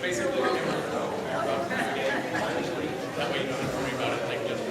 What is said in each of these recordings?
Basically, that way you don't have to worry about it like just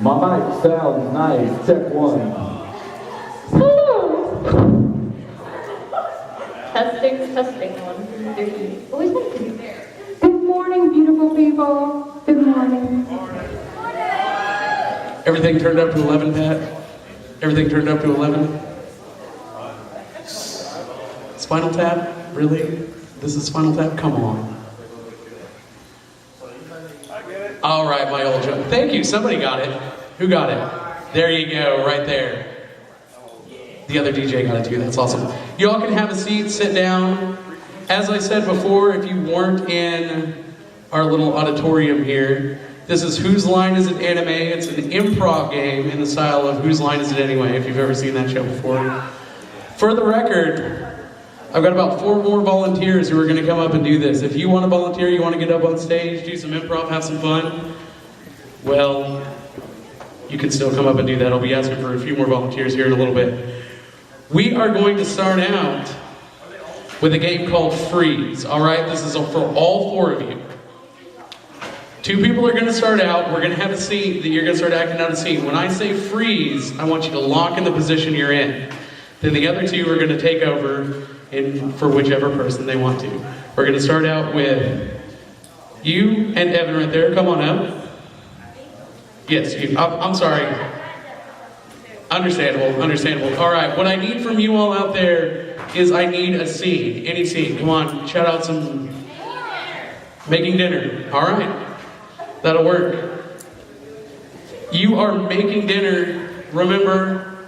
My mic sounds nice. Check one. Hello. Testing, 1, 2, 3. Always like to be there. Good morning, beautiful people. Good morning. everything turned up to 11, Pat? Everything turned up to 11? Spinal Tap? Really? This is Spinal Tap? Come on. All right, my old joke. Thank you. Somebody got it. Who got it? There you go, right there. The other DJ got it too. That's awesome. You all can have a seat, sit down. As I said before, if you weren't in our little auditorium here, this is Whose Line Is It Anime. It's an improv game in the style of Whose Line Is It Anyway, if you've ever seen that show before. For the record, I've got about 4 more volunteers who are going to come up and do this. If you want to volunteer, you want to get up on stage, do some improv, have some fun, well, you can still come up and do that. I'll be asking for a few more volunteers here in a little bit. We are going to start out with a game called Freeze, all right? This is for all 4 of you. 2 people are going to start out. We're going to have a scene that you're going to start acting out a scene. When I say freeze, I want you to lock in the position you're in. Then the other 2 are going to take over for whichever person they want to. We're going to start out with you and Evan right there. Come on up. Yes, you. I'm sorry. Understandable. All right, what I need from you all out there is I need a scene. Any scene. Come on, shout out some making dinner. All right, that'll work. You are making dinner. Remember,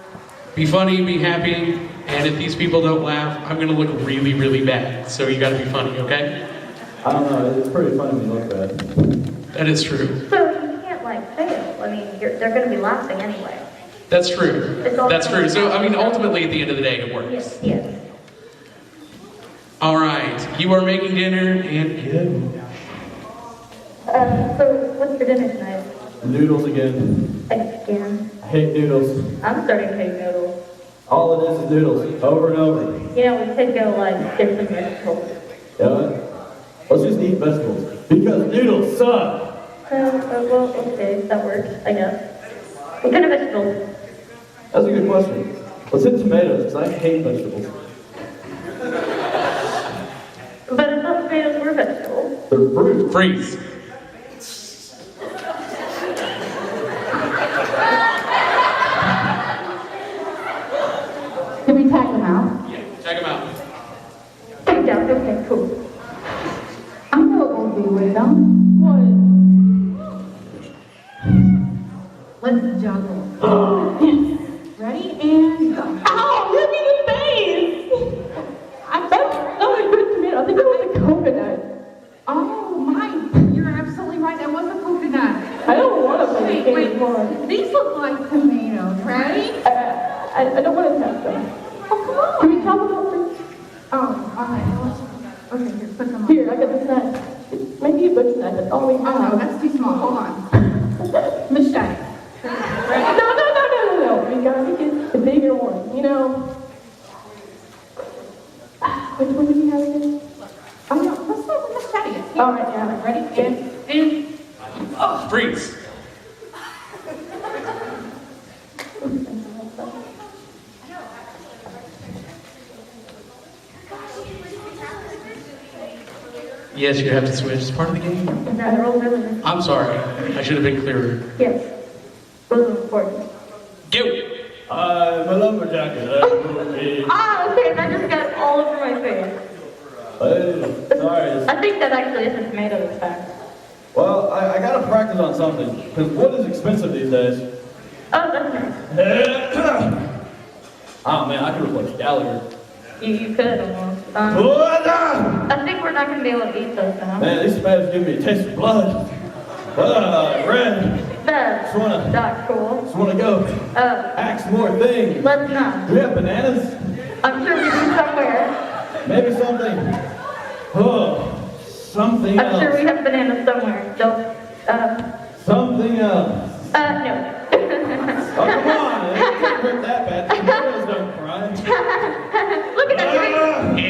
be funny, be happy. And if these people don't laugh, I'm going to look really, really bad. So you got to be funny, okay? I don't know, it's pretty funny when you look bad. That is true. So you can't fail. I mean, they're going to be laughing anyway. That's true. That's true. So, I mean, ultimately, at the end of the day, it works. Yes. All right. You are making dinner and go. So what's for dinner tonight? Noodles again. Again. I hate noodles. I'm starting to hate noodles. All it is noodles, over and over. You know, we could go different vegetables. Yeah. Let's just eat vegetables. Because noodles suck. Well, okay, that works, I guess. What kind of vegetables? That's a good question. Let's hit tomatoes, because I hate vegetables. But I thought tomatoes were vegetables. They're fruit. Freeze. Can we tag them out? Yeah, check them out. Take down, okay, cool. I know what we'll do with them. What? Let's juggle. Yes. Ready and go. Ow! Hit me in the face! That's not a good tomato. I think it was a coconut. Oh my! You're absolutely right. That was a coconut. I don't want to play anymore. These look like tomatoes, right? I don't want to test them. Oh, come on. Can we chop them up first? Oh, all right. Okay, here, put them on. Here, I got the snack. Maybe a good snack. That's all we have. Oh, no, that's too small. Hold on. Machete. No. We gotta get the bigger one, you know. Which one did you have again? Oh, no, let's start with machete. All right, yeah, ready? And Freeze. Yes, you have to switch. It's part of the game. Is that the rules of this? I'm sorry. I should have been clearer. Yes. Rules are important. Go. I'm a lumberjack. Ah, okay, that just got all over my face. Sorry. I think that actually is a tomato this time. Well, I gotta practice on something, because wood is expensive these days. Oh, that's nice. Oh man, I could replace Gallagher. You could almost. Man, I think we're not going to be able to eat those now. these tomatoes give me a taste of blood. Red. That's Just wanna- not cool. Just wanna go ask more things. Let's not. Do we have bananas? I'm sure we do somewhere. Maybe something. Oh, something I'm else. sure we have bananas somewhere. Don't, Something else. no. Oh, come on. It can't hurt that bad. Tomatoes don't cry. Look at that tree.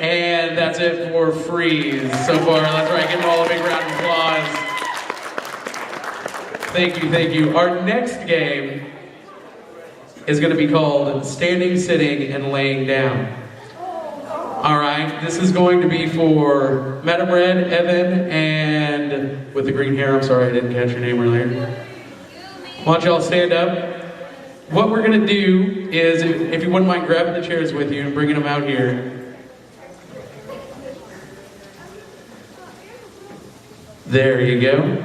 And that's it for Freeze so far. Let's try and give them all a big round of applause. Thank you, thank you. Our next game is going to be called Standing, Sitting, and Laying Down. All right, this is going to be for Madam Red, Evan, and with the green hair, I'm sorry I didn't catch your name earlier. Why don't y'all stand up? What we're going to do is, if you wouldn't mind grabbing the chairs with you and bringing them out here. There you go.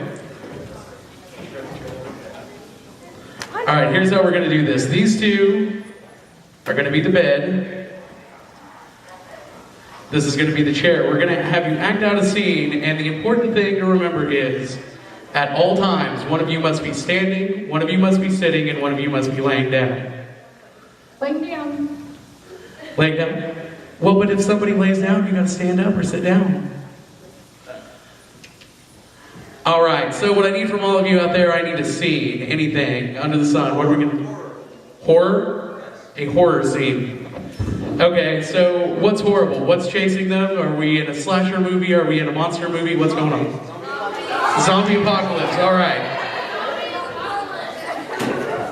All right, here's how we're going to do this. These two are going to be the bed. This is going to be the chair. We're going to have you act out a scene, and the important thing to remember is, at all times, one of you must be standing, one of you must be sitting, and one of you must be laying down. laying down. Laying down? Well, but if somebody lays down, you got to stand up or sit down. All right, so what I need from all of you out there, I need a scene, anything, under the sun. What are we going to do? Horror? A horror scene. Okay, so what's horrible? What's chasing them? Are we in a slasher movie? Are we in a monster movie? What's going on? Zombie apocalypse, all right.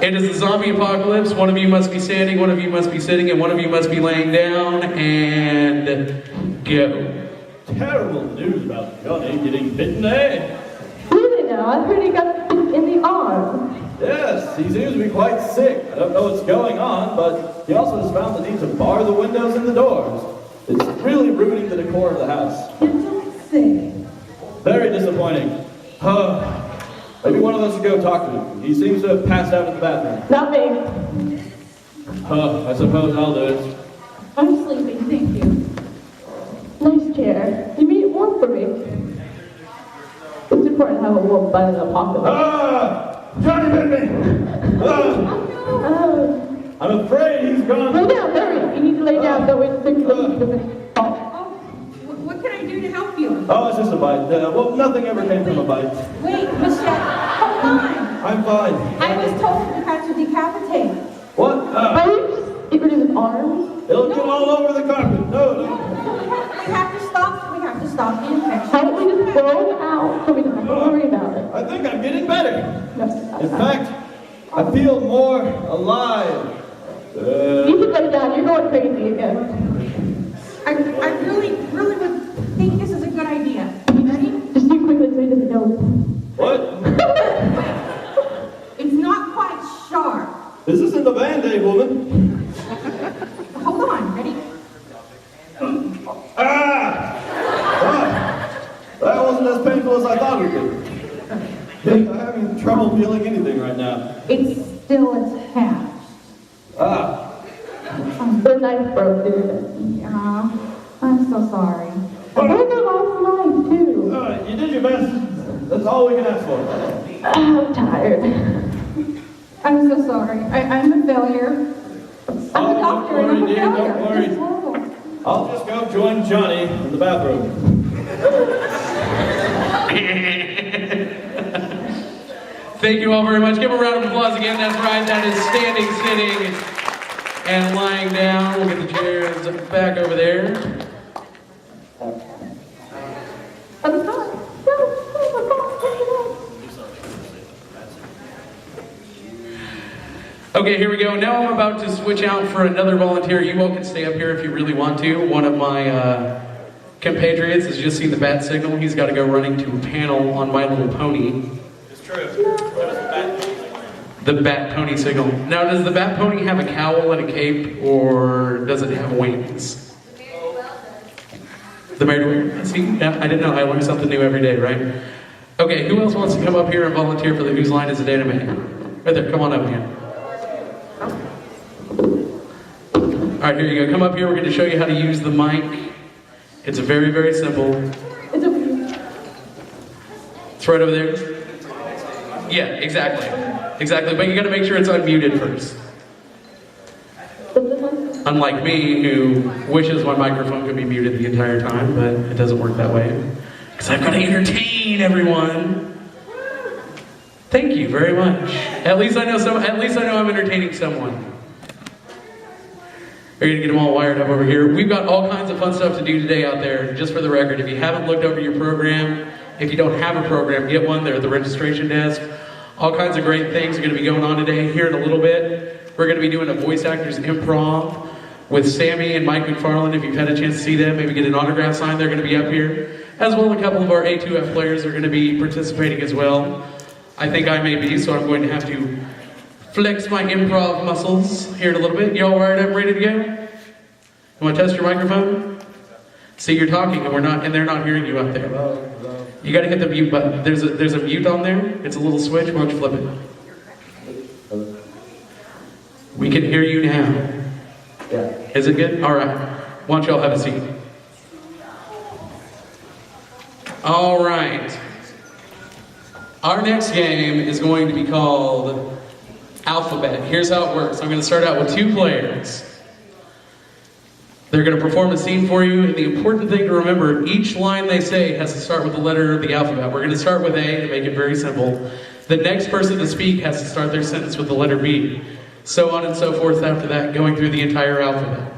It is the zombie apocalypse. One of you must be standing, one of you must be sitting, and one of you must be laying down, and go. Terrible news about Johnny getting bitten, eh? Really now, I've heard he got bit in the arm. Yes, he seems to be quite sick. I don't know what's going on, but he also has found the need to bar the windows and the doors. It's really ruining the decor of the house. You don't say. Very disappointing. Maybe one of us should go talk to him. He seems to have passed out in the bathroom. Not me. I suppose I'll do it. I'm sleeping, thank you. Nice chair. You made it warm for me. It's important to have a warm bed in the apocalypse. Johnny bit me! Oh. I'm afraid he's gone. Lay down, hurry. You need to lay down, so it's What can I do to help you? Oh, it's just a bite. Well, nothing ever came from a bite. Wait, Michelle, hold on. I'm fine. I was told you had to decapitate. What? Are you just get rid of his arms? It'll get all over the carpet. No. We have to stop the infection. How about we just throw him out so we don't have to worry about it? I think I'm getting better. No, In fact, I feel more alive. you should lay down. You're going crazy again. I really would think this is a good idea. You ready? Just do quickly so he doesn't know. What? It's not quite sharp. This isn't a Band-Aid, woman. Hold on, ready? That wasn't as painful as I thought it would be. I'm having trouble feeling anything right now. It's still attached. The knife broke, didn't it? Yeah, I'm so sorry. I broke a last knife, too. You did your best. That's all we can ask for. I'm tired. I'm so sorry. I'm a failure. I'm a doctor and I'm a dear, failure. don't worry. It's horrible. I'll just go join Johnny in the bathroom. Thank you all very much. Give a round of applause again. That's right. That is standing, sitting, and lying down. We'll get the chairs back over there. I'm sorry. No, oh my God, take it off. Okay, here we go. Now I'm about to switch out for another volunteer. You all can stay up here if you really want to. One of my compatriots has just seen the bat signal. He's got to go running to a panel on My Little Pony. It's true. The bat pony signal. Now, does the bat pony have a cowl and a cape, or does it have wings? The mayor. See, yeah, I didn't know. I learn something new every day, right? Okay, who else wants to come up here and volunteer for the Whose Line Is It Anime? Right there, come on up here. All right, here you go. Come up here. We're going to show you how to use the mic. It's very, very simple. It's okay. It's right over there. Yeah, exactly. Exactly. But you got to make sure it's unmuted first. Unlike me, who wishes my microphone could be muted the entire time, but it doesn't work that way. Because I've got to entertain everyone. Thank you very much. At least I know I'm entertaining someone. We're gonna get them all wired up over here. We've got all kinds of fun stuff to do today out there. Just for the record, if you haven't looked over your program, if you don't have a program, get one. They're at the registration desk. All kinds of great things are gonna be going on today. Here in a little bit, we're gonna be doing a voice actors improv with Sammy and Mike McFarland. If you've had a chance to see them, maybe get an autograph signed, they're gonna be up here. As well, a couple of our A2F players are gonna be participating as well. I think I may be, so I'm going to have to flex my improv muscles here in a little bit. You all wired up, ready to go? You want to test your microphone? See, you're talking and they're not hearing you out there. You got to hit the mute button. There's a mute on there. It's a little switch. Why don't you flip it? We can hear you now. Yeah. Is it good? All right. Why don't y'all have a seat? All right. Our next game is going to be called Alphabet. Here's how it works. I'm going to start out with two players. They're going to perform a scene for you, and the important thing to remember, each line they say has to start with the letter of the alphabet. We're going to start with A to make it very simple. The next person to speak has to start their sentence with the letter B. So on and so forth after that, going through the entire alphabet.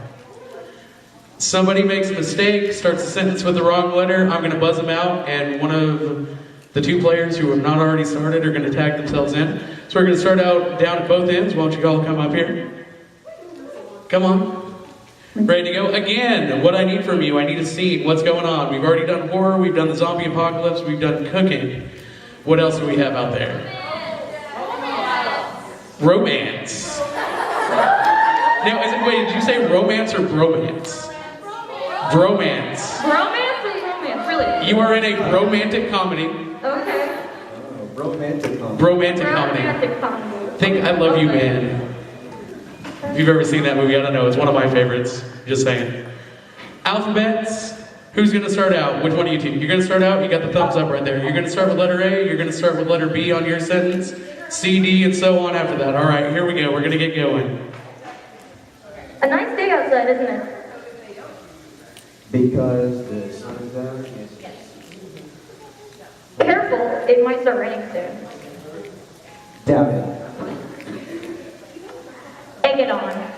Somebody makes a mistake, starts a sentence with the wrong letter, I'm going to buzz them out, and one of the two players who have not already started are going to tag themselves in. So we're going to start out down at both ends. Why don't you all come up here? Come on. Ready to go? Again, what I need from you, I need a scene. What's going on? We've already done horror, we've done the zombie apocalypse, we've done cooking. What else do we have out there? Romance. Now, wait, did you say romance or bromance? Bromance. Romance or romance? Really? You are in a romantic comedy. Okay. Romantic comedy. Romantic comedy. Romantic comedy. Think I Love You, Man. If you've ever seen that movie, I don't know. It's one of my favorites. Just saying. Alphabets. Who's going to start out? Which one of you two? You're going to start out? You got the thumbs up right there. You're going to start with letter A. You're going to start with letter B on your sentence. C, D, and so on after that. All right, here we go. We're going to get going. A nice day outside, isn't it? Because the sun is out. Careful, it might start raining soon. Damn it. Egg it on.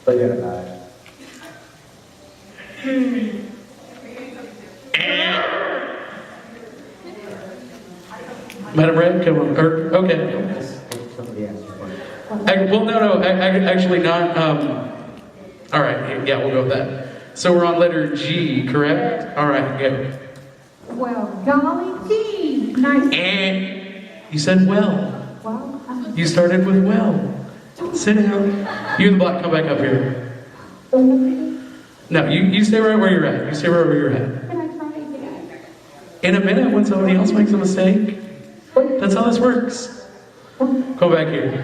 Forget about it. Madam Red, come on. Okay. Somebody asked for Well, no, actually not. All right, yeah, we'll go with that. So we're on letter G, correct? All right, good. Well, golly gee. Nice. And you said well. Well, You started with well. Sit down. You and the black, come back up here. No, you stay right where you're at. You stay right where you're at. can I try again? In a minute, when somebody else makes a mistake, that's how this works. Go back here.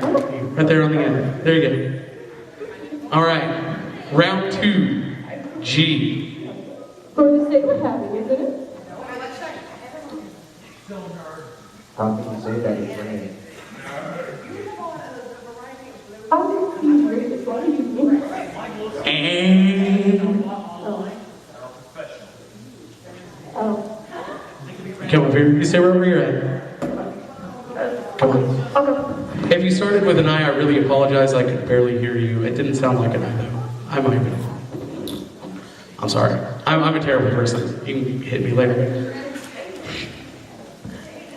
Right there on the end. There you go. All right. Round 2. G. Going to say we're having, isn't it? How can you say that it's raining? I'll just be great as long as you think. And Oh. come up here. You stay wherever you're at. Come on. Okay. If you started with an I really apologize. I could barely hear you. It didn't sound like an I, though. I might have been. I'm sorry. I'm a terrible person. You can hit me later.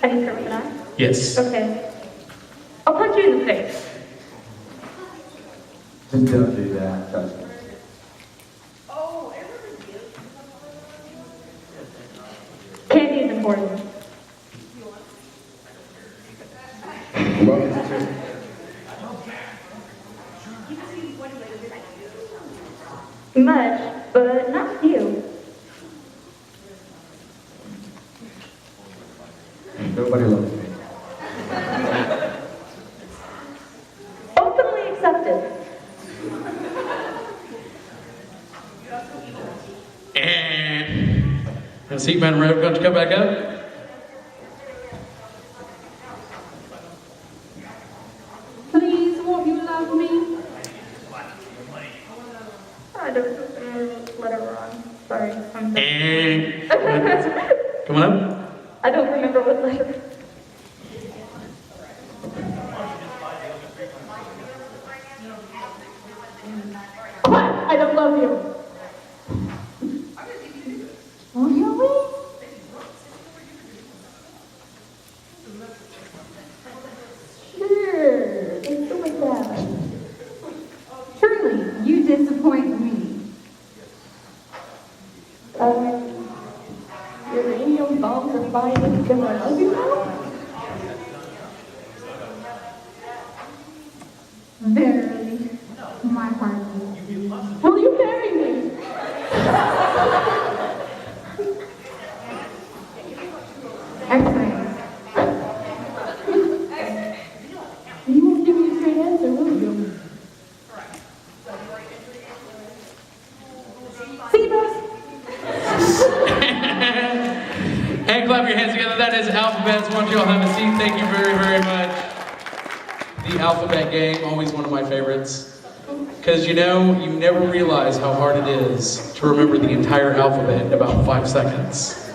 I need to start with an eye? Yes. Okay. I'll punch you in the face. Just don't do that, trust me. Candy is important. Welcome to church. Much, but not few. Nobody loves me. Openly accepted. And have a seat, Madam Rev. Don't you come back up? Please, won't you love me? I don't let her run. Sorry. I'm And come on up. I don't remember what letter. I don't love you. Really? Sure. Let's go with that. Truly, you disappoint me. Uranium bombs are finally gonna love you now? Verily, my heart is. Will you marry me? X-rays. You won't give me a straight answer, will you? Zebras. And clap your hands together. That is Alphabets. Why don't you all have a seat? Thank you very, very much. The Alphabet game, always one of my favorites. Because you know, you never realize how hard it is to remember the entire alphabet in about 5 seconds.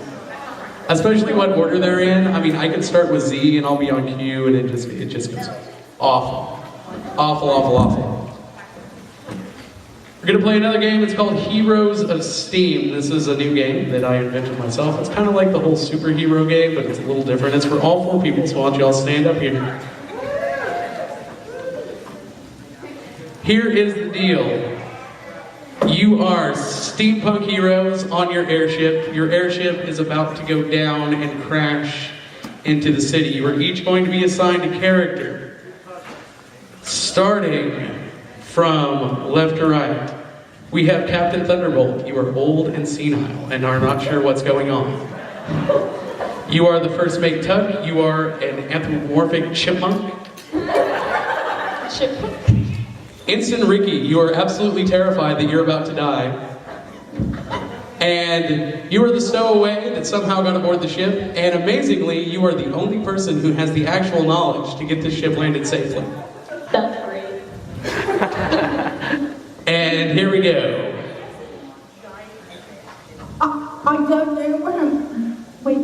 Especially what order they're in. I mean, I could start with Z and I'll be on cue and it just goes awful. Awful, awful, awful. We're gonna play another game. It's called Heroes of Steam. This is a new game that I invented myself. It's kind of like the whole superhero game, but it's a little different. It's for all 4 people, so why don't you all stand up here. Here is the deal. You are steampunk heroes on your airship. Your airship is about to go down and crash into the city. You are each going to be assigned a character. Starting from left to right, we have Captain Thunderbolt. You are old and senile and are not sure what's going on. You are the first mate Tuck. You are an anthropomorphic chipmunk. Ensign Ricky, you are absolutely terrified that you're about to die. And you are the stowaway that somehow got aboard the ship. And amazingly, you are the only person who has the actual knowledge to get this ship landed safely. That's great. And here we go. I don't know what I'm. Wait,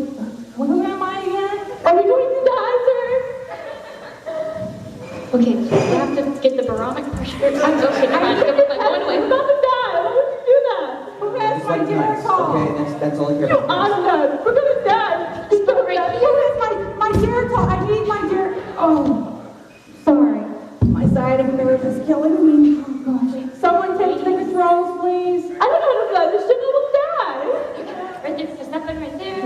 who am I again? Are we going to die, sir? Okay, we have to get the barometric pressure. Okay, fine, going away. I'm about to die. Why would you do that? Who has It's my like dinner nice, call? okay? That's all you You honest. We're gonna die. Who has my dinner call? I need my dinner. Oh, sorry. My side of nerve is killing me. Oh gosh. Someone take the controls, please. I don't know how to fly. The ship will die. Right there, there's nothing right there.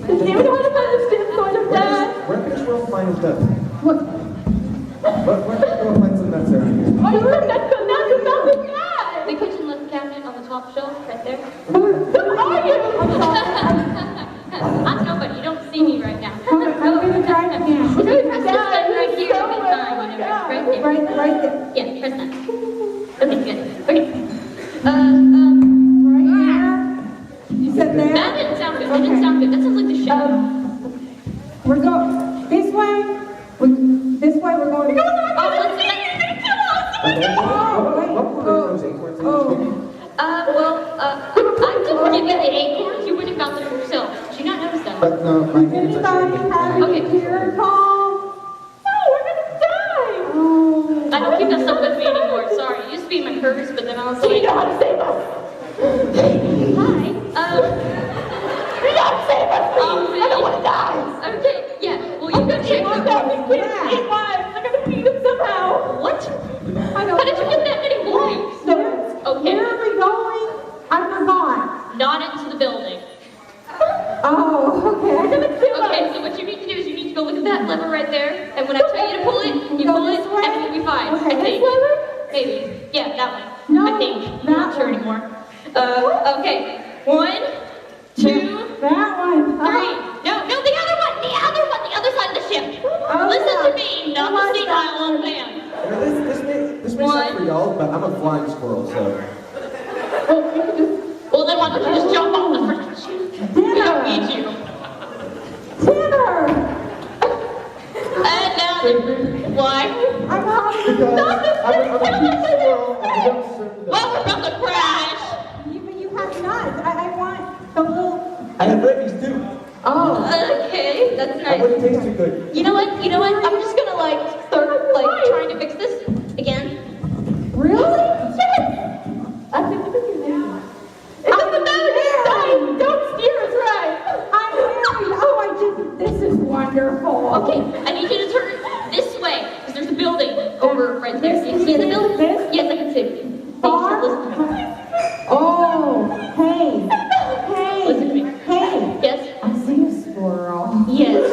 Does anyone know how to fly the ship going to die? Where can this world find nuts? What? Where can this world find some nuts around here? Oh, that's about to die. The kitchen left cabinet on the top shelf, right there. Who are you? I'm nobody. You don't see me right now. I'm gonna try it again. Press this button right here. It'll be fine. You know, right there. Right there. Yeah, press that. Okay, good. Okay. Right here. You said there? That didn't sound good. That didn't sound good. That sounds like the ship. We're going this way. This way we're going. Oh, let's see. I didn't give you the acorns. You would have got them yourself. Did you not notice that? But no, my hands are Anybody shaking. have Okay. any dinner call? No, we're gonna die. Oh. I don't keep that stuff with me anymore. Sorry. It used to be in my purse, but then I was like, You know how to save us. hi. can't Yeah. eat wives. I gotta feed them somehow. What? I don't How did you get that many wives? Okay. Where are we going? I forgot. Not into the building. Oh, okay. I'm gonna kill Okay, us. so what you need to do is you need to go look at that lever right there, and when I tell you to pull it, you pull it, and you'll be fine. Okay, I this think. lever? Maybe. Yeah, that one. No, I think. I'm that not sure one. anymore. Okay. 1, 2, That one. 3. No, the other one. The other side of the ship. Oh, Listen yeah. to me, not the senile old man. You know, this may suck for y'all, but I'm a flying squirrel, so. Well, then why don't you just jump off the freaking ship? We don't need you. Dinner. And now, why? I'm hungry. Because I'm a big squirrel and I don't serve the Well, we're about to crash. But you have nuts. I want the little. I have rabies too. Oh. Okay, that's I nice. wouldn't taste too good. You know what? I'm just gonna start trying to fix this again. Really? Yes. I think this is amazing. It doesn't matter. Just die. Don't steer us right. I'm married. Oh, I just. This is wonderful. Okay, I need you to turn this way because there's a building over right there. This- Do you see the building? this? Yes, I can see it. Far? Listen to me. Oh, hey. Hey. Listen to me. Hey. Yes. I see a squirrel. Yes.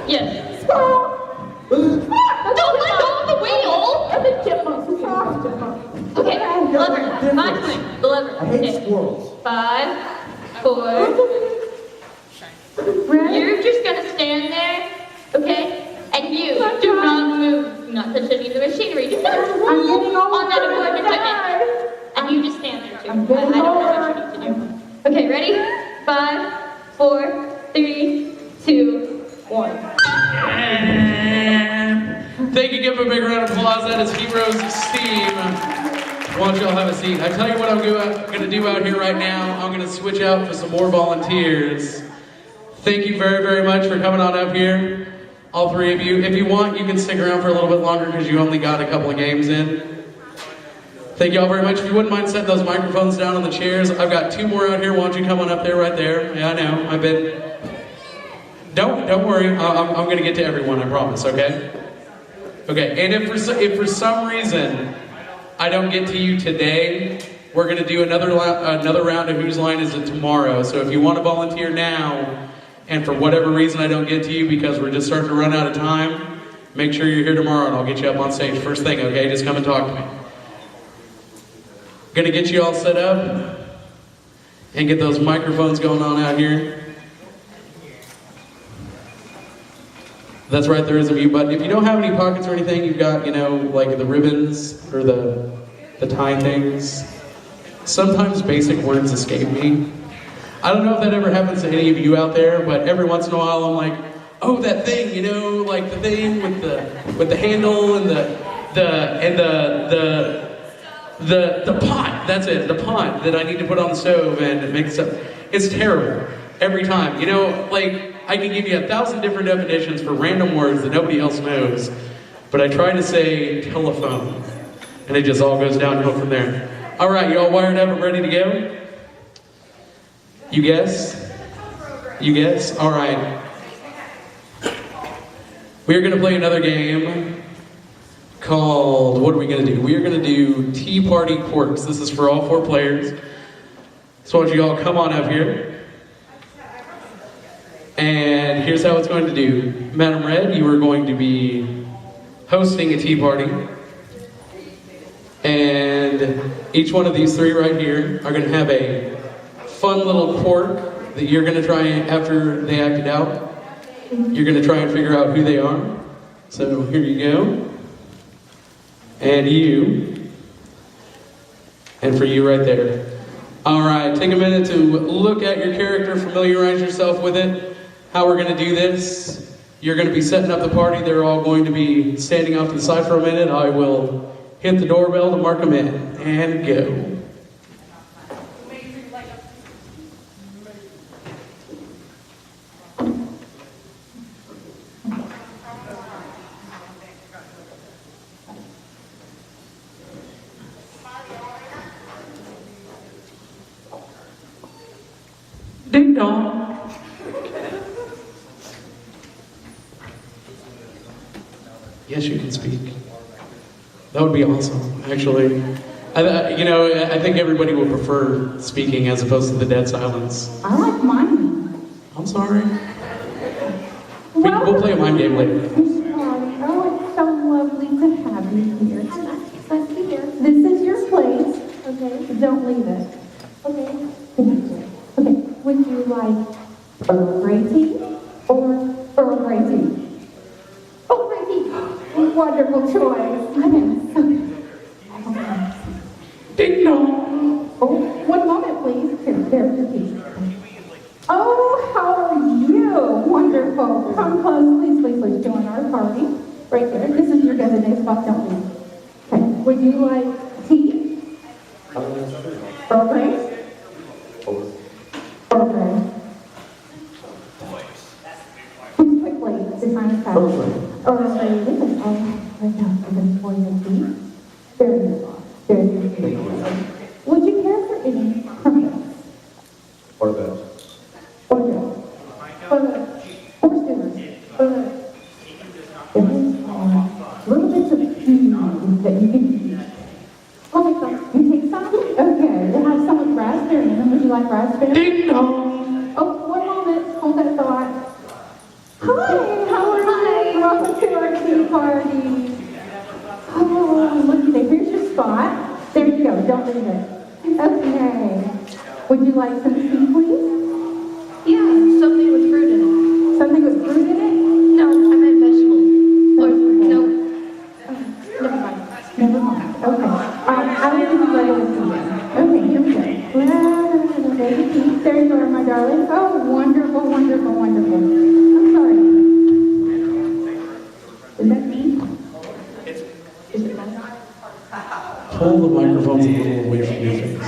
Yes. Squirrel. Don't let go of the wheel. And the chipmunks. Who's off chipmunks? Okay, lever. My difference. turn. The lever. I hate Okay. squirrels. 5, 4. Ready? You're just gonna stand there, okay? And you do not move. Do not touch any of the machinery. Do not I'm move getting old. on that important equipment. And you just stand there too. I'm getting I don't know what older. you need to do. Okay, ready? 5, 4, 3, 2, 1. Thank you. Give him a big round of applause. That is Heroes of Steam. Why don't y'all have a seat? I tell you what I'm gonna do out here right now. I'm gonna switch out for some more volunteers. Thank you very, very much for coming on up here. All three of you. If you want, you can stick around for a little bit longer because you only got a couple of games in. Thank y'all very much. If you wouldn't mind setting those microphones down on the chairs. I've got 2 more out here. Why don't you come on up there, right there? Yeah, I know. I've been. Don't worry. I'm gonna get to everyone. I promise. Okay. Okay. And if for some reason I don't get to you today, we're gonna do another round of Whose Line Is It tomorrow. So if you want to volunteer now, and for whatever reason I don't get to you because we're just starting to run out of time, make sure you're here tomorrow and I'll get you up on stage first thing. Okay. Just come and talk to me. Gonna get you all set up and get those microphones going on out here. That's right, there is a mute button. If you don't have any pockets or anything, you've got, like the ribbons or the tie things. Sometimes basic words escape me. I don't know if that ever happens to any of you out there, but every once in a while I'm like, oh, that thing, like the thing with the handle and the pot. That's it, the pot that I need to put on the stove and it makes up. It's terrible every time. I can give you 1,000 different definitions for random words that nobody else knows, but I try to say telephone, and it just all goes downhill from there. All right, you all wired up and ready to go? You guess? You guess? All right. We are going to play another game called, what are we going to do? We are going to do Tea Party Quirks. This is for all 4 players. So why don't you all come on up here. And here's how it's going to do. Madam Red, you are going to be hosting a tea party. And each one of these 3 right here are going to have a fun little quirk that you're going to try after they act it out. You're going to try and figure out who they are. So here you go. And you. And for you right there. All right, take a minute to look at your character, familiarize yourself with it. How we're going to do this, you're going to be setting up the party. They're all going to be standing off to the side for a minute. I will hit the doorbell to mark them in. And go. Ding dong. Yes, you can speak. That would be awesome, actually. I think everybody would prefer speaking as opposed to the dead silence. I like mine. I'm sorry. We'll play a mind game later. Oh, it's so lovely to have you here. It's nice to be here. This is your place. Okay. Don't leave it. Okay. Okay, would you like Earl Grey tea or Earl Grey tea? Oh, Frankie. Wonderful choice. Okay. Ding dong. Oh, one moment, please. Here, there's your tea. Oh, how are you? Wonderful. Come close, please join our party. Right there. This is your designated spot, don't leave. Okay, would you like tea? Earl Grey? Earl Grey. Please quickly, the time is passed. Earl Grey, this is all right now. I'm going to pour your tea. There you are. There you are. Would you care for any crumpets? Or stews? Little bits of cheese that you can eat. Oh, you take some? Okay, we'll have some with raspberry in them. Would you like raspberry? Ding dong. Oh, one moment. Hold that thought. Hi, how are you? Welcome to our tea party. Oh, look at that. Here's your spot. There you go. Don't leave it. Okay. Would you like some tea, please? Yeah, something with fruit in it. Something with fruit in it? No, I meant vegetables. Or, no. Never mind. Okay. I'll give you regular tea. Okay, here we go. There you are, my darling. Oh, wonderful. I'm sorry. Is that me? Is it mine? Pull the microphones a little away from your face.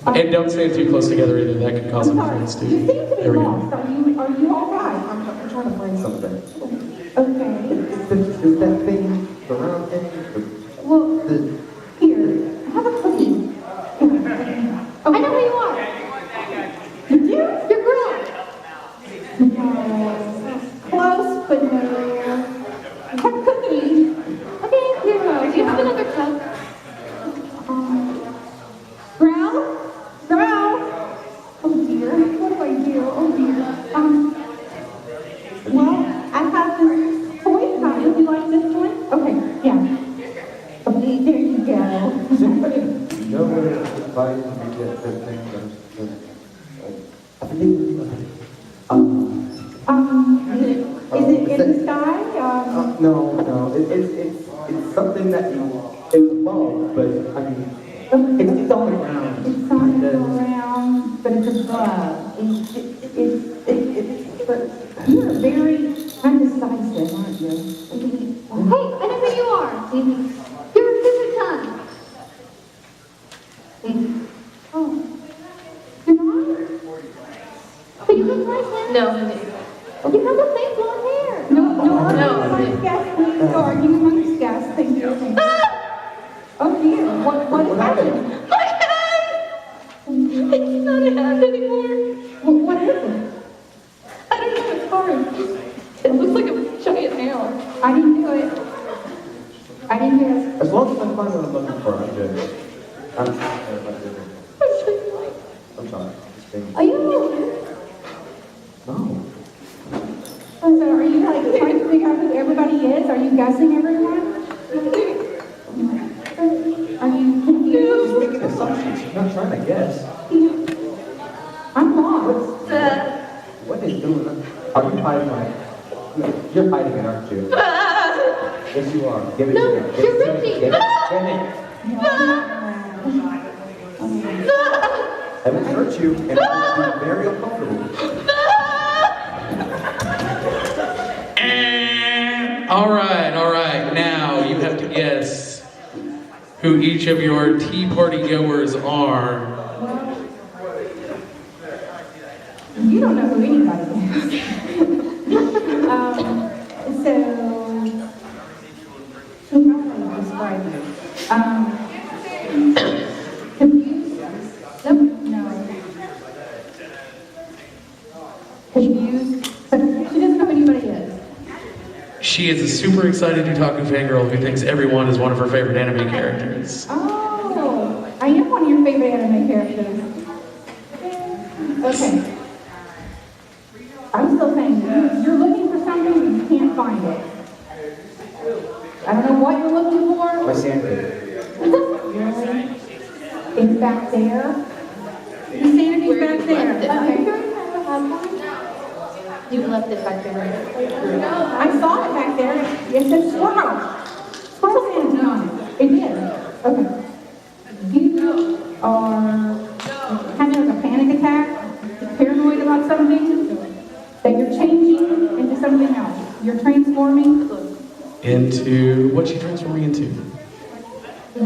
And don't stay too close together either. That could cause I'm sorry. interference too. You seem to be There we go. lost. Are you all right? I'm trying to find something. Okay. Is that thing, the round thing? Well, here, have a cookie. I know who you are. You do? Your girl. No. Close, but no. Have a cookie. Okay, here. Do you have another cup? Brown? Oh dear, what do I do? Oh dear. Well, I have this toy cup. Would you like this one? Okay, yeah. Okay, there you go. Does anybody know where to buy and get that thing? I forget. Is it in the sky? No. It's something that it's above, but I mean, it's all around. It's on around, but it's above. But you're very undecisive, aren't you? Hey, I know who you are. You're Susan Tan. Oh. You're not? But you look like him. No. You have the same blonde hair. No. No. Amongst guests, please. Or are you amongst guests? Thank you. Oh dear, what happened? My hand! It's not a hand anymore. What is it? I don't know, it's hard. It looks like a giant nail. I didn't do it. As long as I find what I'm looking for, I'm good. I'm sorry. Are you alone? No. So are you like trying to figure out who everybody is? Are you guessing everyone? Are you confused? She's making assumptions. She's not trying to guess. I'm lost. What is going on? Are you hiding? You're hiding it, aren't you? Yes, you are. Give it No, to me. you're Richie. Give it. I will hurt you, and it will be very uncomfortable. All right. Now you have to guess who each of your tea party goers are. You don't know who anybody is. So how do I describe you? Confused? No. Confused? She is a super excited otaku fangirl who thinks everyone is one of her favorite anime characters. Oh, I am one of your favorite anime characters. Okay. I'm still saying, you're looking for something and you can't find it. I don't know what you're looking for. My sanity. Really? It's back there. The sanity's back there. You left it back there. I saw it back there. It said squirrel. Squirrel sanity on it. It did. Okay. You are having like a panic attack, paranoid about something, that you're changing into something else. You're transforming. Into what's she transforming into? I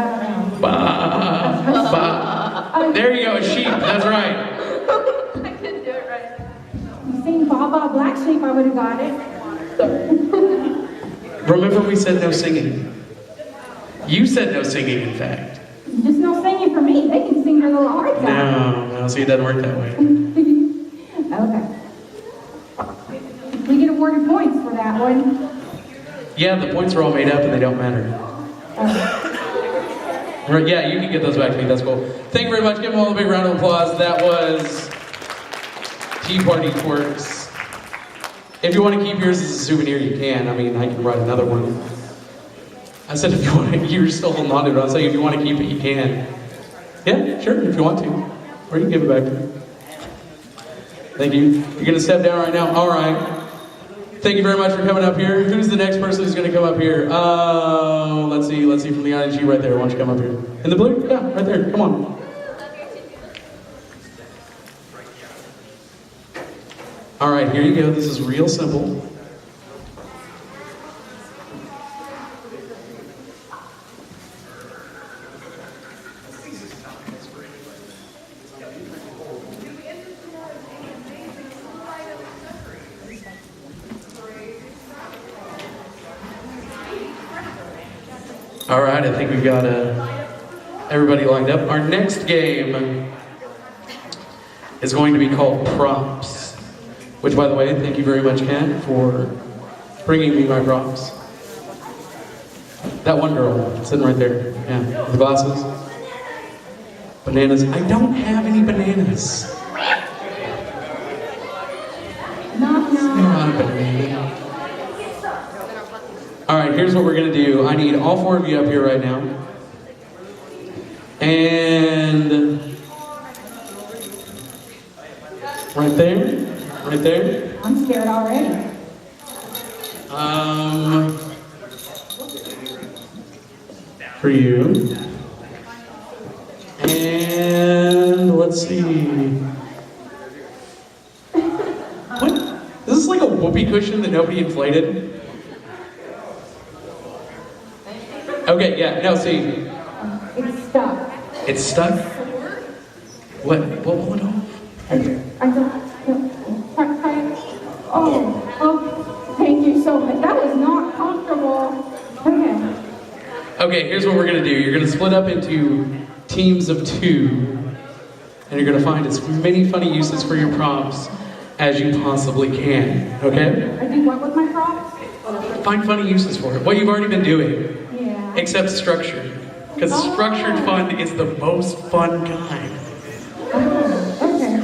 don't know. Bah, bah. There you go, a sheep. That's right. I couldn't do it right. You seen Baba Black Sheep, I would have got it. Remember we said no singing. You said no singing, in fact. Just no singing for me. They can sing their little hearts out. No, see, it doesn't work that way. Okay. We get awarded points for that one. Yeah, the points are all made up and they don't matter. Right, yeah, you can get those back to me. That's cool. Thank you very much. Give them all a big round of applause. That was Tea Party Twerks. If you want to keep yours as a souvenir, you can. I mean, I can write another one. I said if you want to, you're still holding on to it. I was saying if you want to keep it, you can. Yeah, sure, if you want to. Or you can give it back to me. Thank you. You're going to step down right now? All right. Thank you very much for coming up here. Who's the next person who's going to come up here? Let's see from the audience. You right there. Why don't you come up here? In the blue? Yeah, right there. Come on. All right, here you go. This is real simple. All right, I think we've got everybody lined up. Our next game is going to be called Props, which, by the way, thank you very much, Ken, for bringing me my props. That one girl sitting right there, yeah, with the glasses. Bananas. I don't have any bananas. Knock, knock. Not a banana. All right, here's what we're gonna do. I need all four of you up here right now. And right there. I'm scared already. For you. And let's see. What? Is this like a whoopee cushion that nobody inflated? Okay, yeah, no, see. It's stuck. It's stuck? What will it off? I don't. Try it. Oh, thank you so much. That was not comfortable. Okay. Okay, here's what we're gonna do. You're gonna split up into teams of 2, and you're gonna find as many funny uses for your props as you possibly can, okay? I do what with my props? Find funny uses for it. What you've already been doing, Yeah. except structured. Because structured fun is the most fun kind. Okay.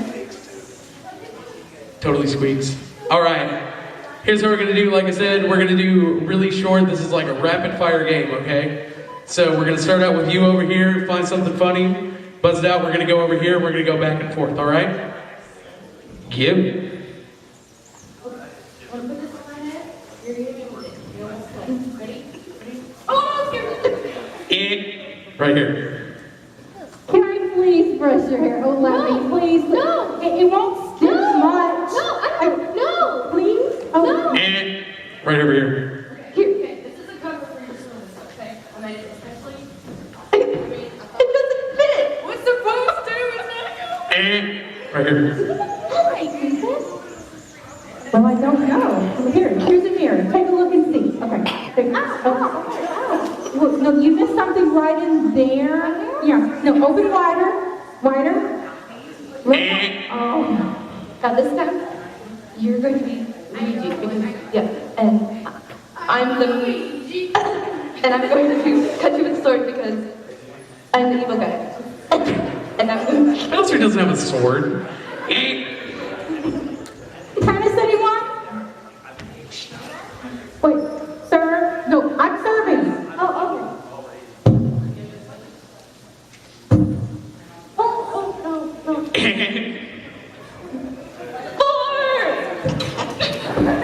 Totally squeaks. All right. Here's what we're gonna do. Like I said, we're gonna do really short. This is like a rapid fire game, okay? So we're gonna start out with you over here. Find something funny, buzz it out. We're gonna go over here. We're gonna go back and forth. All right? Give. Right here. Can I please brush your hair? Oh, let me, please. No. It won't stick much. No. Please? Oh. No. Right over here. Okay, this is a cover for your swimmers, okay? I made it especially. It doesn't fit. What's supposed to? It's not Right here. Well, I don't know. Here's a mirror. Take a look and see. Okay. Look, no, you missed something right in there. Yeah. No, open wider. Wider. Oh. Now this time, you're going to be Luigi because, yeah, and I'm the Luigi. And I'm going to cut you with a sword because I'm the evil guy. And I'm going to... Bowser doesn't have a sword. Kind of said he won? Wait, sir? No, I'm serving. Oh, okay. Oh, no.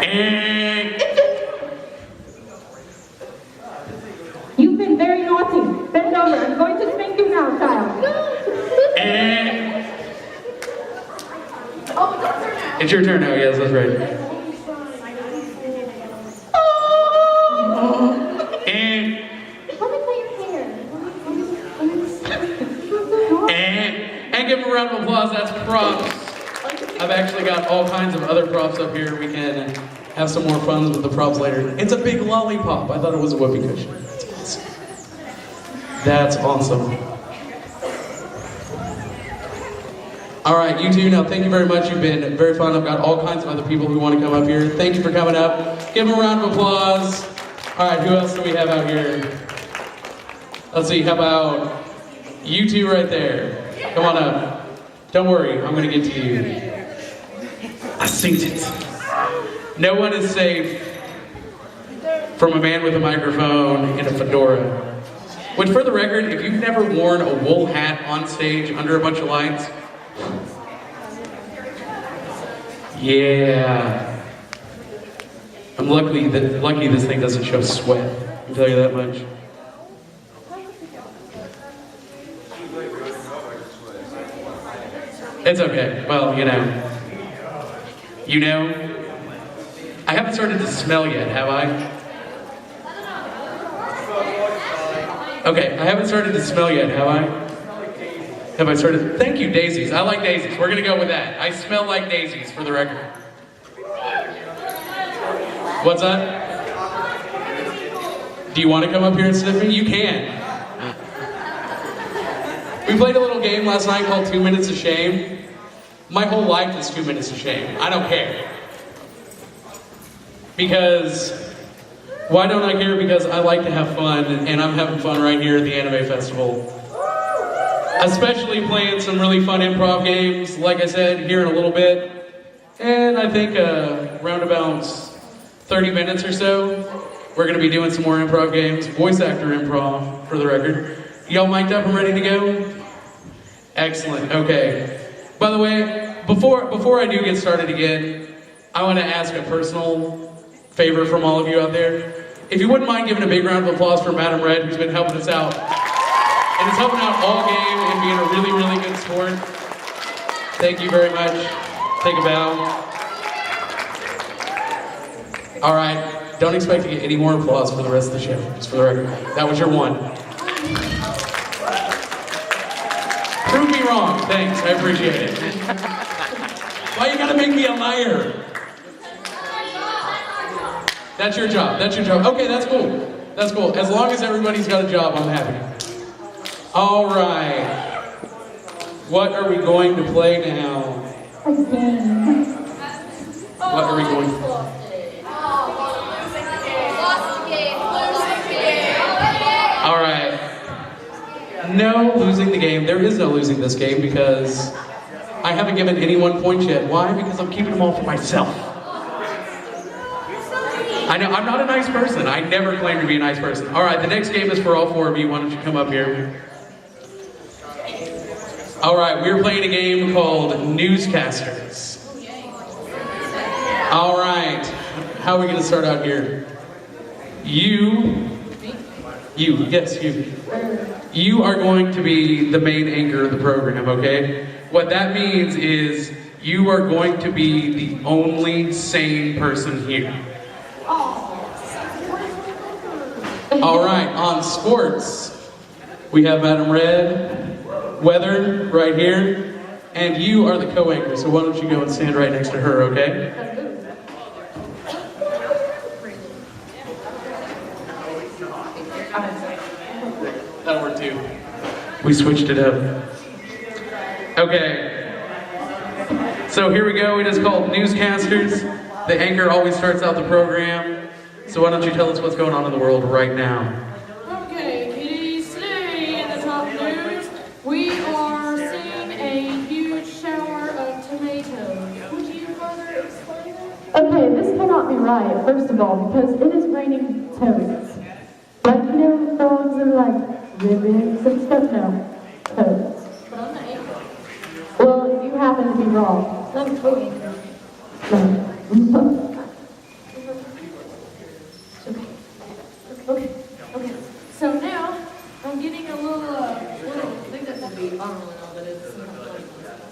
You've been very naughty. Bend over. I'm going to spank you now, child. Oh, it's your turn now. It's your turn now, yes, that's right. Let me play your hair. And give him a round of applause, that's props. I've actually got all kinds of other props up here. We can have some more fun with the props later. It's a big lollipop. I thought it was a whoopee cushion. That's awesome. All right, you two, now thank you very much. You've been very fun. I've got all kinds of other people who want to come up here. Thank you for coming up. Give them a round of applause. All right, who else do we have out here? Let's see, how about you two right there? Come on up. Don't worry, I'm gonna get to you. I synced it. No one is safe from a man with a microphone and a fedora. Which, for the record, if you've never worn a wool hat on stage under a bunch of lights, yeah. I'm lucky this thing doesn't show sweat. I can tell you that much. It's okay. Well, you know, I haven't started to smell yet, have I? Okay, I haven't started to smell yet, have I? Have I started? Thank you, daisies. I like daisies. We're gonna go with that. I smell like daisies, for the record. What's that? Do you want to come up here and sniff me? You can. We played a little game last night called 2 Minutes of Shame. My whole life is 2 minutes of shame. I don't care. Because, why don't I care? Because I like to have fun, and I'm having fun right here at the Anime Festival. Especially playing some really fun improv games, like I said, here in a little bit. And I think round about 30 minutes or so, we're going to be doing some more improv games. Voice actor improv, for the record. Y'all mic'd up and ready to go? Excellent, okay. By the way, before I do get started again, I want to ask a personal favor from all of you out there. If you wouldn't mind giving a big round of applause for Madam Red, who's been helping us out. And is helping out all game and being a really, really good sport. Thank you very much. Take a bow. All right, don't expect to get any more applause for the rest of the show, just for the record. That was your one. Prove me wrong, thanks, I appreciate it. Why you gotta make me a liar? That's your job, Okay, that's cool. That's cool. As long as everybody's got a job, I'm happy. All right. What are we going to play now? A game. What are we going to play? All right. No losing the game. There is no losing this game because I haven't given anyone points yet. Why? Because I'm keeping them all for myself. I know, I'm not a nice person. I never claim to be a nice person. All right, the next game is for all four of you. Why don't you come up here? All right, we're playing a game called Newscasters. All right, how are we going to start out here? Yes, you. You are going to be the main anchor of the program, okay? What that means is you are going to be the only sane person here. All right, on sports, we have Madam Red, Weather right here, and you are the co-anchor, so why don't you go and stand right next to her, okay? That'll work too. We switched it up. Okay. So here we go. It is called Newscasters. The anchor always starts out the program. So why don't you tell us what's going on in the world right now? Okay, kiddies, today in the top news, we are seeing a huge shower of tomatoes. Would you further explain that? Okay, this cannot be right, first of all, because it is raining toads. Like, you know, frogs are like ribbons and stuff. No, toads. But I'm the anchor. Well, you happen to be wrong. I'm the anchor. No. Okay. So now, I'm getting a little, I think that's a beep, I don't really know what it is.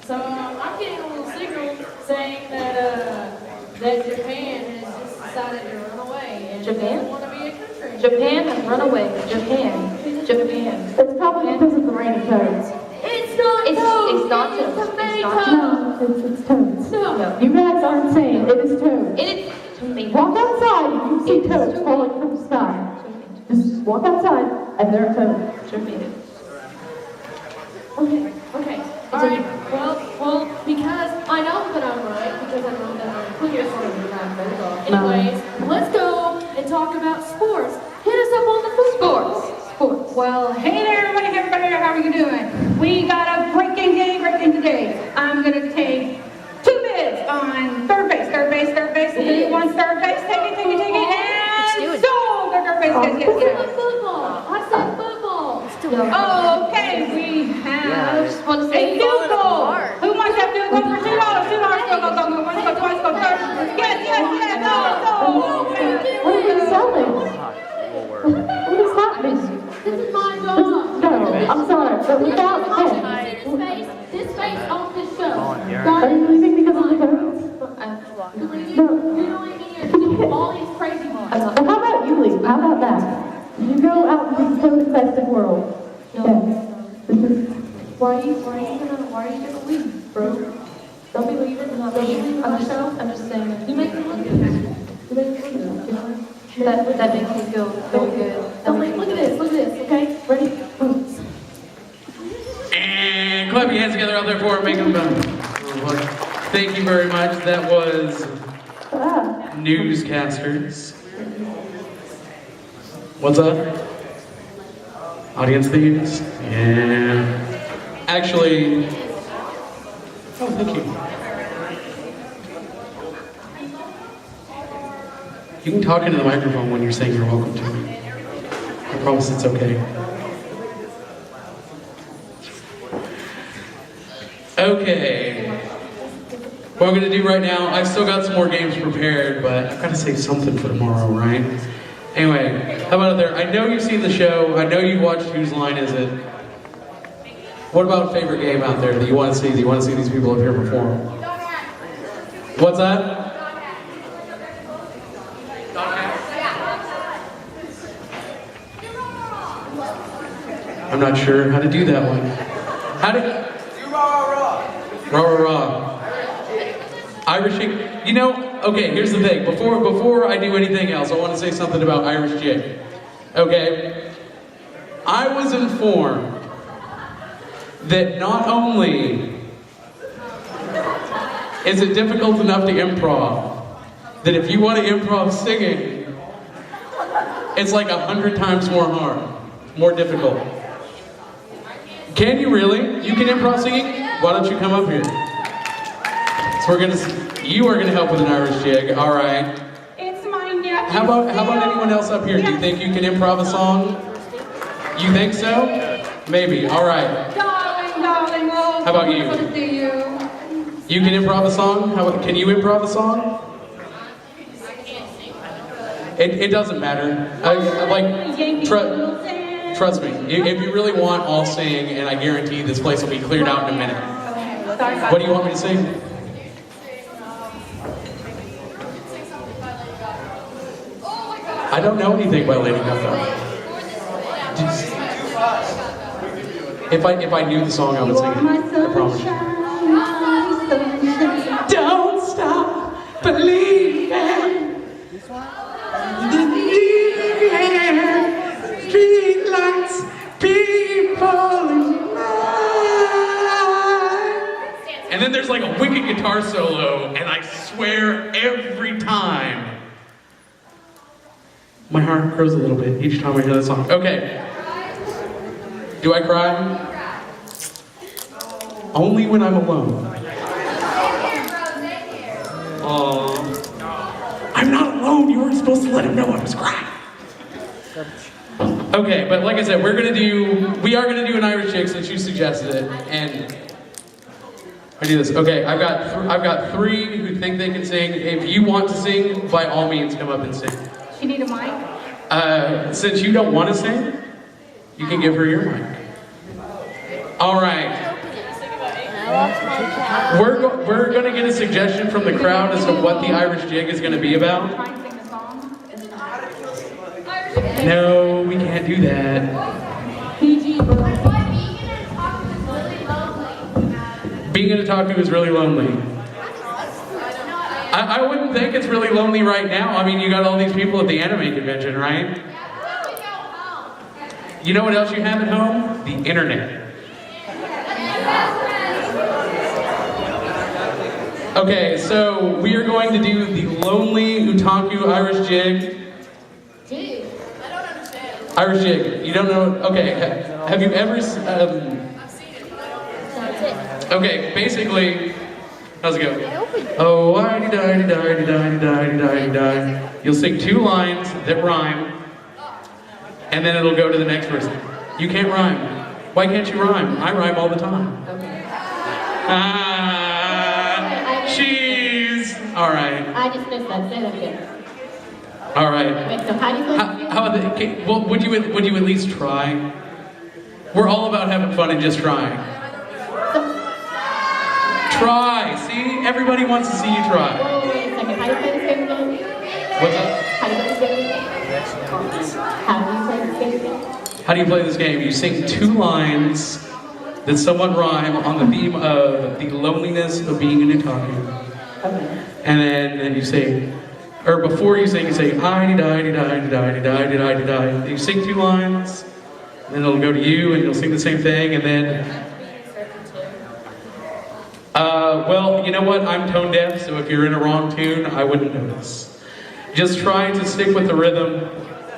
So I'm getting a little signal saying that Japan has just decided to run away and doesn't want to be a country. Japan has run away. Japan. It's probably because of the raining toads. It's not It's toads, not it's toads. tomatoes. No, it's toads. No. You guys aren't saying it is toads. It is tomato. Walk outside and you see toads falling from the sky. Just walk outside and there are toads. Okay. Alright, well, because I know that I'm right, because I know that I'm clear for the time. Anyways, let's go and talk about sports. Hit us up on the Sports. Well, hey there, everybody, how are you doing? We got a great game today. I'm going to take 2 bids on third base. Who wants third base? Take it, and sold the third base. Yes. Football. I said football. Oh, okay, we have just want to a say field goal. Who wants that field goal for $2? Go. Once go, twice go, third. Yes, go. What are you selling? What is happening? This is my dog. No, I'm sorry, but without pets. This face on this show. Are you leaving because of the toads? You're doing here to do all these crazy ones. Well, how about you leave? How about that? You go out into the toad-infested world. Yes. Why are you gonna leave, bro? Don't be leaving. Don't be leaving my show. I'm just saying. You make me look good. You make me look good. That makes me feel good. Don't make, look at this, okay? Ready? And clap your hands together out there for it. Make them Thank you very much. That was Newscasters. What's up? Audience themes? Yeah. Actually, oh, thank you. You can talk into the microphone when you're saying you're welcome to. I promise it's okay. Okay. What I'm going to do right now, I've still got some more games prepared, but I've got to save something for tomorrow, right? Anyway, how about out there? I know you've seen the show. I know you've watched Whose Line Is It? What about a favorite game out there that you want to see? Do you want to see these people up here perform? What's that? I'm not sure how to do that one. How do? Do rah. Irish chick. You know, okay, here's the thing. Before I do anything else, I want to say something about Irish chick. Okay? I was informed that not only is it difficult enough to improv, that if you want to improv singing, it's like 100 times more hard, more difficult. Can you really? You can improv singing? Why don't you come up here? So you are gonna help with an Irish jig, all right. It's my nephew. How about anyone else up here? Do you think you can improv a song? You think so? Maybe, all right. Darling, oh, How about you? wonderful to see you. You can improv a song? Can you improv a song? It doesn't matter. Trust me, if you really want, I'll sing, and I guarantee this place will be cleared out in a minute. What do you want me to sing? I don't know anything by Lady Gaga. If I knew the song, I would sing it. I promise you. Don't stop believing. Street lights, people in line. And And then there's like a wicked guitar solo, and I swear every time, my heart grows a little bit each time I hear that song. Okay. Do I cry? Only when I'm alone. I'm not alone. You weren't supposed to let him know I was crying. Okay, but like I said, we are gonna do an Irish Jig since you suggested it, and I do this. Okay, I've got three who think they can sing. If you want to sing, by all means, come up and sing. You need a mic? Since you don't want to sing, you can give her your mic. All right. We're gonna get a suggestion from the crowd as to what the Irish Jig is gonna be about. Try and sing the song? No, we can't do that. PG. Being in a taco is really lonely. I wouldn't think it's really lonely right now. I mean, you got all these people at the anime convention, right? You know what else you have at home? The internet. Okay, so we are going to do the Lonely Utaku Irish Jig. Jig? I don't understand. Irish Jig. You don't know? Okay. Have you ever? I've seen it, but I don't. Okay. Basically, how's it go? Oh, di-di-di-di-di-di-di-di-di. You'll sing two lines that rhyme, and then it'll go to the next person. You can't rhyme. Why can't you rhyme? I rhyme all the time. Cheese. All right. I just missed that. Say that again. All right. Wait, so how do you play this game? How about the, well, would you at least try? We're all about having fun and just trying. Try. See, everybody wants to see you try. Whoa, wait a second. How do you play this game again? What's up? How do you play this game again? How do you play this game again? How do you play this game? You sing two lines that somewhat rhyme on the theme of the loneliness of being an otaku. Okay. And then you say, or before you sing, you say, I-di-di-di-di-di-di-di-di-di-di. You sing two lines, and then it'll go to you, and you'll sing the same thing, and then... well, you know what? I'm tone deaf, so if you're in a wrong tune, I wouldn't notice. Just try to stick with the rhythm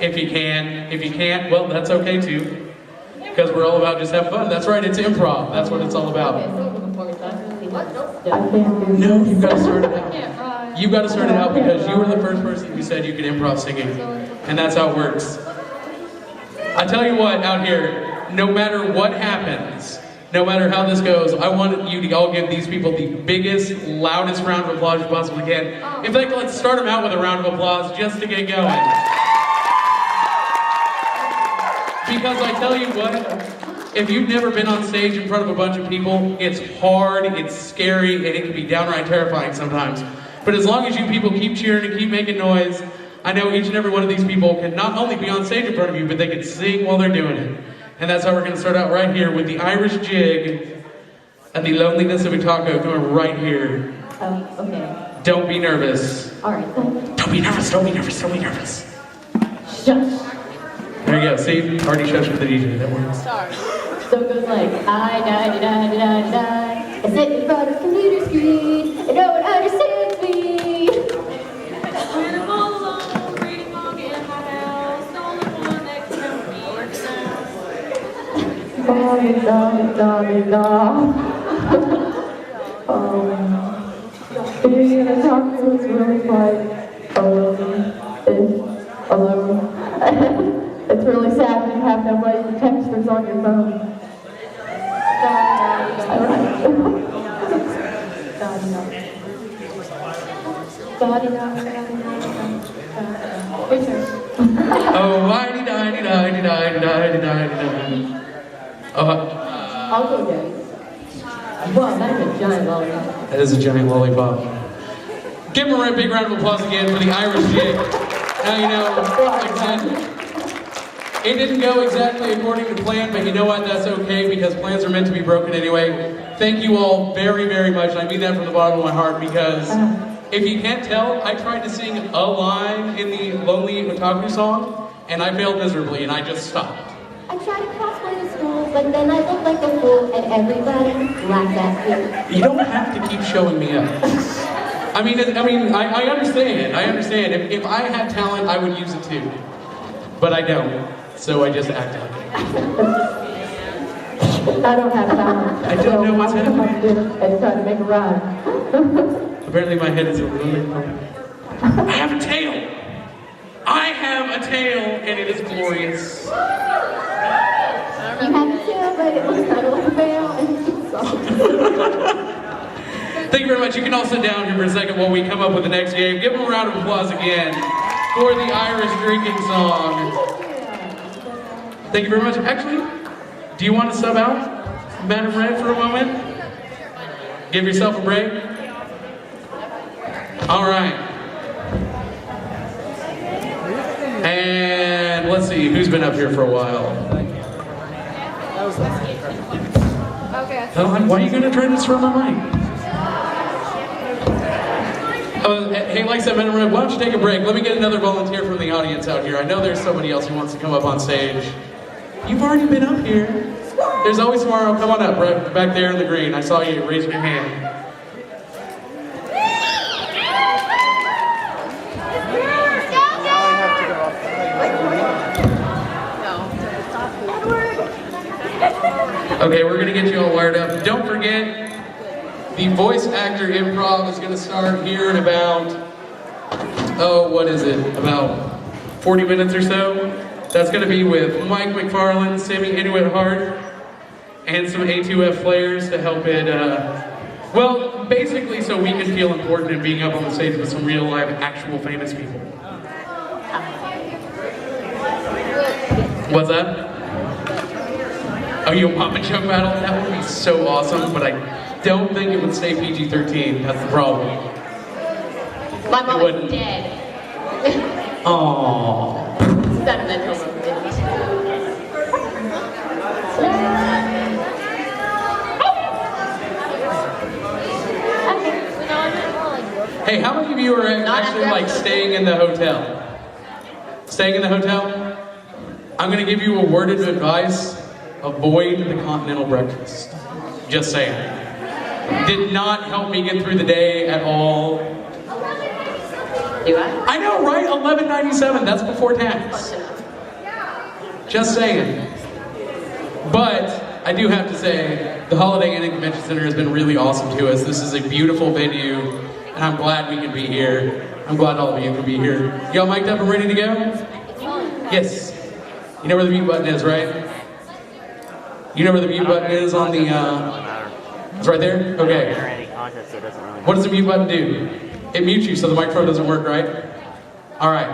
if you can. If you can't, well, that's okay too. Because we're all about just having fun. That's right, it's improv. That's what it's all about. No, you've got to start it out. You've got to start it out because you were the first person who said you could improv singing. And that's how it works. I tell you what, out here, no matter what happens, no matter how this goes, I want you to all give these people the biggest, loudest round of applause you possibly can. In fact, let's start them out with a round of applause just to get going. Because I tell you what, if you've never been on stage in front of a bunch of people, it's hard, it's scary, and it can be downright terrifying sometimes. But as long as you people keep cheering and keep making noise, I know each and every one of these people can not only be on stage in front of you, but they can sing while they're doing it. And that's how we're going to start out right here with the Irish Jig and the Loneliness of Utaku going right here. Oh, okay. Don't be nervous. All right. Don't be nervous, don't be nervous, don't be nervous. Shush. There you go, see? Already shush with the DJ, that works. So it goes like, I die, die, die, die. I sit in front of the computer screen, and no one understands me. When I'm all alone, reading log in my house, the only one that can help me work sound. Being in a taco is really quite alone. It's really sad when you have nobody to text us on your phone. Oh, di-di-di-di-di-di-di-di-di. Oh, I'll go next. Wow, that's a giant lollipop. that is a giant lollipop. Give them a big round of applause again for the Irish Jig. Now, you know, like I said, it didn't go exactly according to plan, but you know what? That's okay because plans are meant to be broken anyway. Thank you all very, very much. And I mean that from the bottom of my heart because if you can't tell, I tried to sing a line in the Lonely Utaku song and I failed miserably and I just stopped. I try to cosplay the school, but then I look like a fool and everybody laughs at me. You don't have to keep showing me up. I understand. I understand. If I had talent, I would use it too. But I don't. So I just act like it. I don't have talent. I don't know what's so I'm happening. gonna come and try to make a rhyme. Apparently my head is a little... I have a tail! I have a tail, and it is glorious. You have a tail, but it looks kind of like a veil, and it's soft. Thank you very much. You can all sit down here for a second while we come up with the next game. Give them a round of applause again for the Irish drinking song. Thank you very much. Actually, do you want to sub out Madam Red for a moment? Give yourself a break. All right. And let's see, who's been up here for a while? Why are you going to try to destroy my mic? Hey, like I said, Madam Red, why don't you take a break? Let me get another volunteer from the audience out here. I know there's somebody else who wants to come up on stage. You've already been up here. There's always tomorrow. Come on up, right back there in the green. I saw you raising your hand. Okay, we're gonna get you all wired up. Don't forget, the voice actor improv is gonna start here in about, about 40 minutes or so. That's gonna be with Mike McFarland, Sammy Inuit Hart, and some A2F players to help it, well, basically so we can feel important in being up on the stage with some real live, actual famous people. What's that? Oh, you want a joke battle? That would be so awesome, but I don't think it would stay PG-13. That's the problem. My mom is dead. Aww. Sentimental moment. Hey, how many of you are actually like staying in the hotel? Staying in the hotel? I'm gonna give you a word of advice. Avoid the continental breakfast. Just saying. Did not help me get through the day at all. Do I? I know, right? $11.97. That's before tax. Just saying. But I do have to say, the Holiday Inn and Convention Center has been really awesome to us. This is a beautiful venue, and I'm glad we can be here. I'm glad all of you can be here. Y'all mic'd up and ready to go? Yes. You know where the mute button is, right? You know where the mute button is on the, it's right there? Okay. What does the mute button do? It mutes you so the microphone doesn't work, right? All right.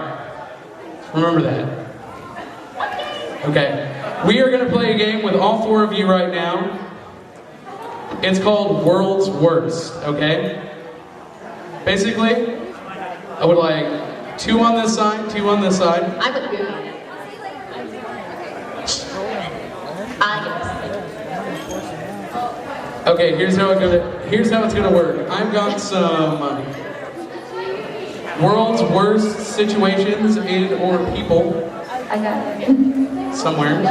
Remember that. Okay. We are going to play a game with all four of you right now. It's called World's Worst, okay? Basically, I would like 2 on this side, 2 on this side. I'm with Google. Okay, here's how it's gonna work. I've got some world's worst situations and or people. I got it. Somewhere.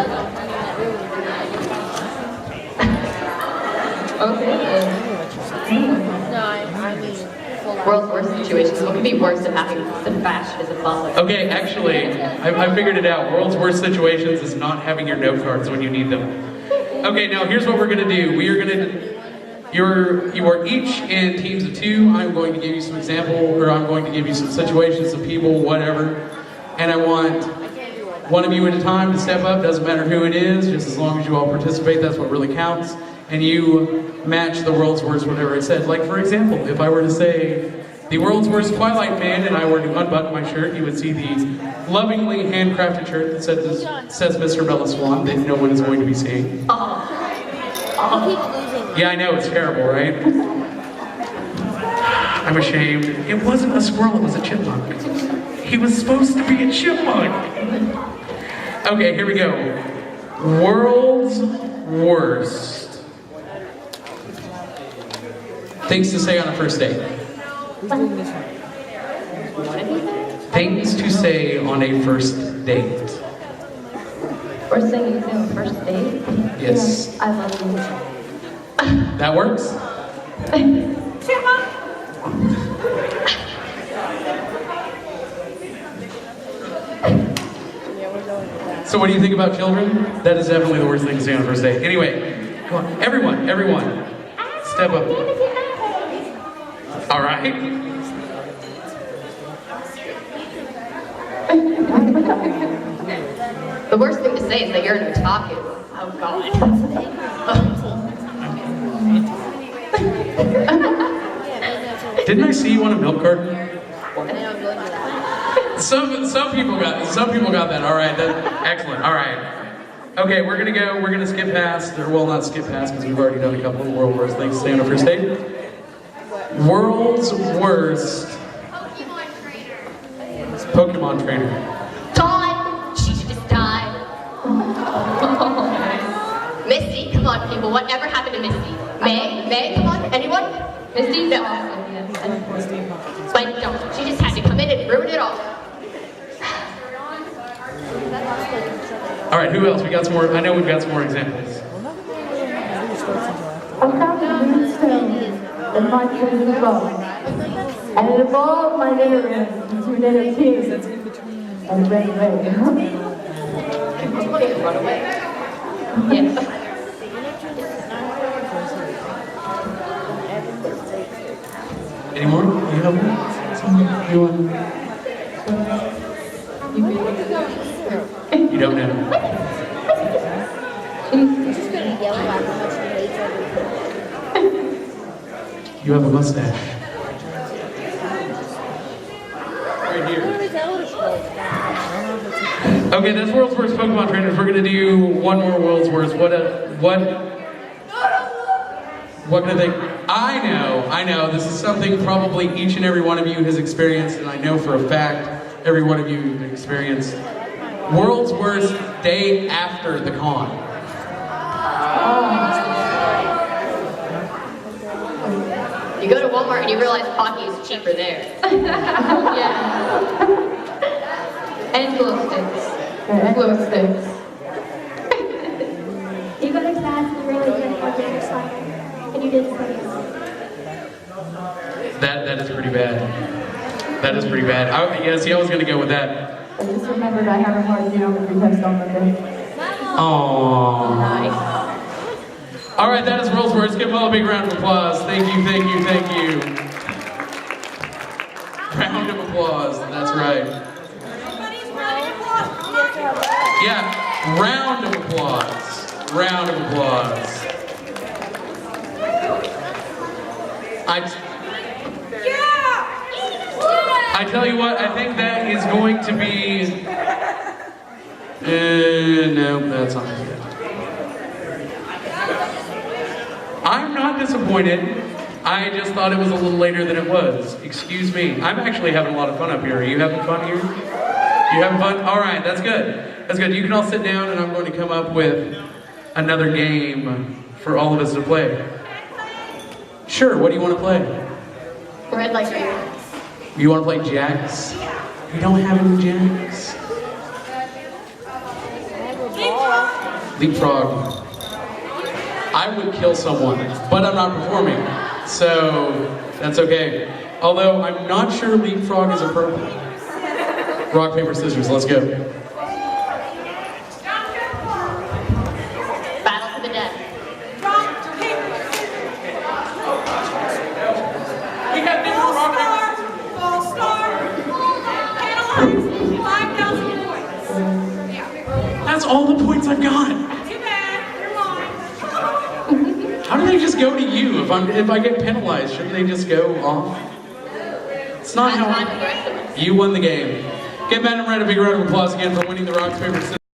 World's worst situations. What could be worse than having been bashed as a father? Okay, actually, I figured it out. World's worst situations is not having your note cards when you need them. Okay, now here's what we're gonna do. We are gonna, you are each in teams of 2. I'm going to give you some example, or I'm going to give you some situations, some people, whatever. And I want one of you at a time to step up, doesn't matter who it is, just as long as you all participate, that's what really counts. And you match the world's worst, whatever it said. Like for example, if I were to say, the world's worst Twilight man, and I were to unbutton my shirt, you would see the lovingly handcrafted shirt that says Mr. Bella Swan that no one is going to be seeing. Yeah, I know, it's terrible, right? I'm ashamed. It wasn't a squirrel, it was a chipmunk. He was supposed to be a chipmunk. Okay, here we go. World's worst. Things to say on a first date. Things to say on a first date. We're singing Santa first date? Yes. I love you. That works? So what do you think about children? That is definitely the worst thing to say on a first date. Anyway, come on, everyone, step up. All right. The worst thing to say is that you're an otaku. Oh God. Didn't I see you on a milk carton? Some people got that. All right, excellent. All right. Okay, we're gonna skip past, or well, not skip past because we've already done a couple of world worst things to say on a first date. World's worst Pokemon trainer. Dawn, she should just die. Misty, come on, people. Whatever happened to Misty? May, come on, anyone? Misty, no. But no, she just had to come in and ruin it all. All right, who else? We got some more. I know we've got some more examples. I found a moonstone in my prison above. And it evolved my narrative into little kids and red red. Run away. Yes. Any more? You have one? You don't know. You have a mustache. Right here. Okay, that's world's worst Pokemon trainers. We're gonna do one more world's worst. What can I think? I know. This is something probably each and every one of you has experienced, and I know for a fact every one of you have experienced. World's worst day after the con. You go to Walmart and you realize Pocky is cheaper there. Yeah. And glow sticks. You go to class and you really did organic soccer, and you didn't say That is pretty bad. That is pretty bad. I was gonna go with that. I just remembered I have a hard geometry test on Monday. Aww. Nice. All right, that is world's worst. Give them all a big round of applause. Thank you. Round of applause. That's right. Yeah, round of applause. Round of applause. I tell you what, I think that is going to be... no, that's not good. I'm not disappointed. I just thought it was a little later than it was. Excuse me. I'm actually having a lot of fun up here. Are you having fun here? You having fun? All right, that's good. That's good. You can all sit down, and I'm going to come up with another game for all of us to play. Sure, what do you want to play? Red light green. You want to play jacks? You don't have any jacks? Leapfrog. I would kill someone, but I'm not performing, so that's okay. Although I'm not sure leapfrog is appropriate. Rock, paper, scissors, let's go. Battle to the death. We have different rock, paper, scissors. False star, penalized, 5,000 points. That's all the points I've got. Too bad, you're mine. How do they just go to you? If I get penalized, shouldn't they just go off? It's not That's fine how. with the rest of us. You won the game. Give Madam Red a big round of applause again for winning the rock, paper, scissors.